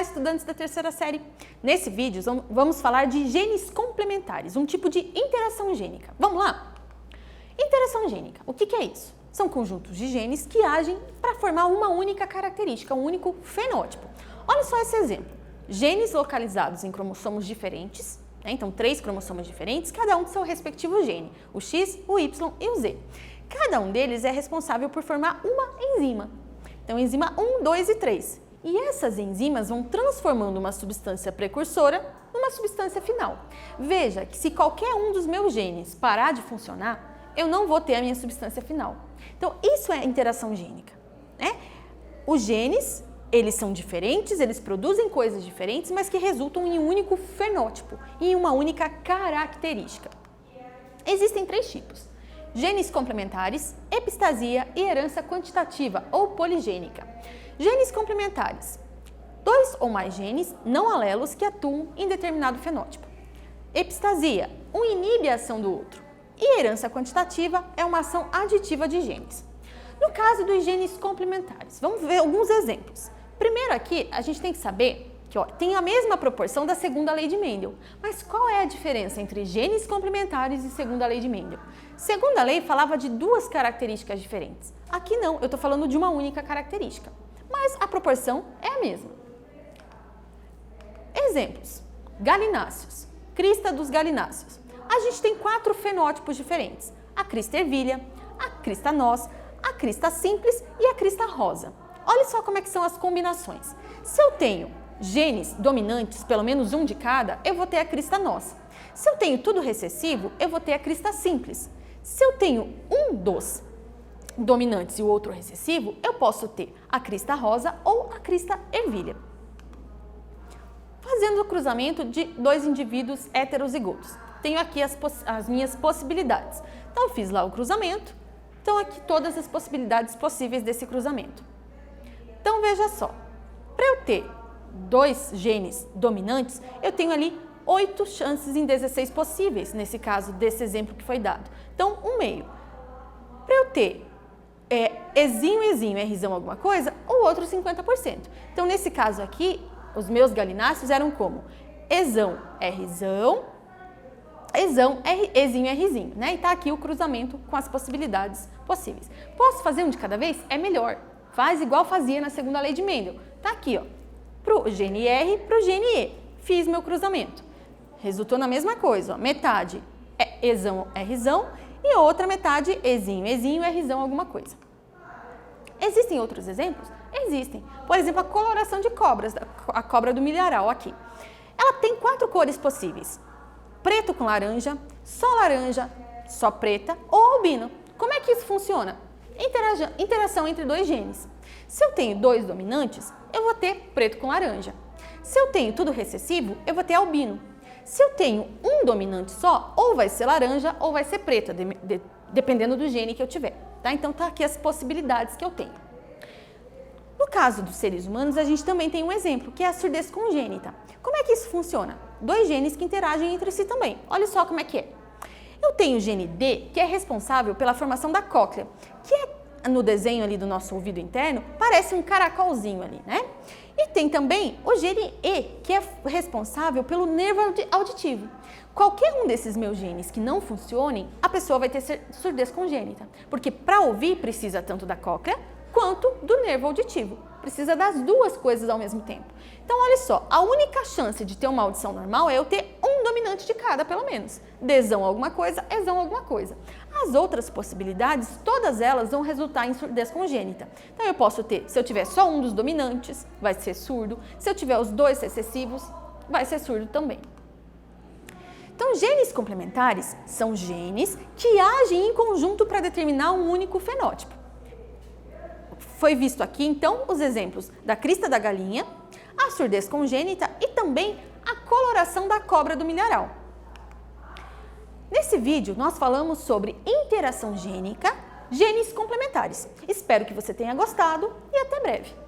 estudantes da terceira série! Nesse vídeo vamos falar de genes complementares, um tipo de interação gênica. Vamos lá? Interação gênica, o que é isso? São conjuntos de genes que agem para formar uma única característica, um único fenótipo. Olha só esse exemplo. Genes localizados em cromossomos diferentes, né? Então 3 cromossomos diferentes, cada um com seu respectivo gene, o X, o Y e o Z. Cada um deles é responsável por formar uma enzima. Então enzima 1, 2 e 3. E essas enzimas vão transformando uma substância precursora numa substância final. Veja que se qualquer um dos meus genes parar de funcionar, eu não vou ter a minha substância final. Então isso é interação gênica, né? Os genes, eles são diferentes, eles produzem coisas diferentes, mas que resultam em um único fenótipo, em uma única característica. Existem 3 tipos: genes complementares, epistasia e herança quantitativa ou poligênica. Genes complementares: 2 ou mais genes não alelos que atuam em determinado fenótipo. Epistasia: um inibe a ação do outro. E herança quantitativa é uma ação aditiva de genes. No caso dos genes complementares, vamos ver alguns exemplos. Primeiro aqui, a gente tem que saber que tem a mesma proporção da segunda lei de Mendel. Mas qual é a diferença entre genes complementares e segunda lei de Mendel? Segunda lei falava de 2 características diferentes. Aqui não, eu estou falando de uma única característica. Mas a proporção é a mesma. Exemplos: galináceos, crista dos galináceos. A gente tem 4 fenótipos diferentes: a crista ervilha, a crista noz, a crista simples e a crista rosa. Olha só como é que são as combinações. Se eu tenho genes dominantes, pelo menos um de cada, eu vou ter a crista noz. Se eu tenho tudo recessivo, eu vou ter a crista simples. Se eu tenho um dos dominantes e o outro recessivo, eu posso ter a crista rosa ou a crista ervilha. Fazendo o cruzamento de 2 indivíduos heterozigotos. Tenho aqui as minhas possibilidades. Então, eu fiz lá o cruzamento. Então, aqui todas as possibilidades possíveis desse cruzamento. Então, veja só. Para eu ter 2 genes dominantes, eu tenho ali 8 chances em 16 possíveis, nesse caso, desse exemplo que foi dado. Então, 1/2. Para eu ter Ezinho, Rzão alguma coisa, o outro 50%. Então, nesse caso aqui, os meus galináceos eram como Ezão, Rzão, Ezão, Ezinho, Rzinho, né? E tá aqui o cruzamento com as possibilidades possíveis. Posso fazer um de cada vez? É melhor. Faz igual fazia na segunda lei de Mendel. Tá aqui, ó, pro gene R, pro gene E. Fiz meu cruzamento. Resultou na mesma coisa, ó, metade Ezão, Rzão e outra metade Ezinho, Rzão alguma coisa. Existem outros exemplos? Existem. Por exemplo, a coloração de cobras, a cobra do milharal aqui. Ela tem 4 cores possíveis: preto com laranja, só preta ou albino. Como é que isso funciona? Interação entre 2 genes. Se eu tenho 2 dominantes, eu vou ter preto com laranja. Se eu tenho tudo recessivo, eu vou ter albino. Se eu tenho um dominante só, ou vai ser laranja ou vai ser preta, dependendo do gene que eu tiver. Tá? Então, tá aqui as possibilidades que eu tenho. No caso dos seres humanos, a gente também tem um exemplo, que é a surdez congênita. Como é que isso funciona? 2 genes que interagem entre si também. Olha só como é que é. Eu tenho o gene D, que é responsável pela formação da cóclea, que no desenho ali do nosso ouvido interno, parece um caracolzinho ali, né? E tem também o gene E, que é responsável pelo nervo auditivo. Qualquer um desses meus genes que não funcionem, a pessoa vai ter surdez congênita, porque para ouvir precisa tanto da cóclea quanto do nervo auditivo. Precisa das 2 coisas ao mesmo tempo. Então, olha só, a única chance de ter uma audição normal é eu ter um dominante de cada, pelo menos. Dzão alguma coisa, Ezão alguma coisa. As outras possibilidades, todas elas vão resultar em surdez congênita. Então, eu posso ter, se eu tiver só um dos dominantes, vai ser surdo. Se eu tiver os 2 recessivos, vai ser surdo também. Então, genes complementares são genes que agem em conjunto para determinar um único fenótipo. Foi visto aqui, então, os exemplos da crista da galinha, a surdez congênita e também a coloração da cobra do milharal. Nesse vídeo, nós falamos sobre interação gênica, genes complementares. Espero que você tenha gostado e até breve!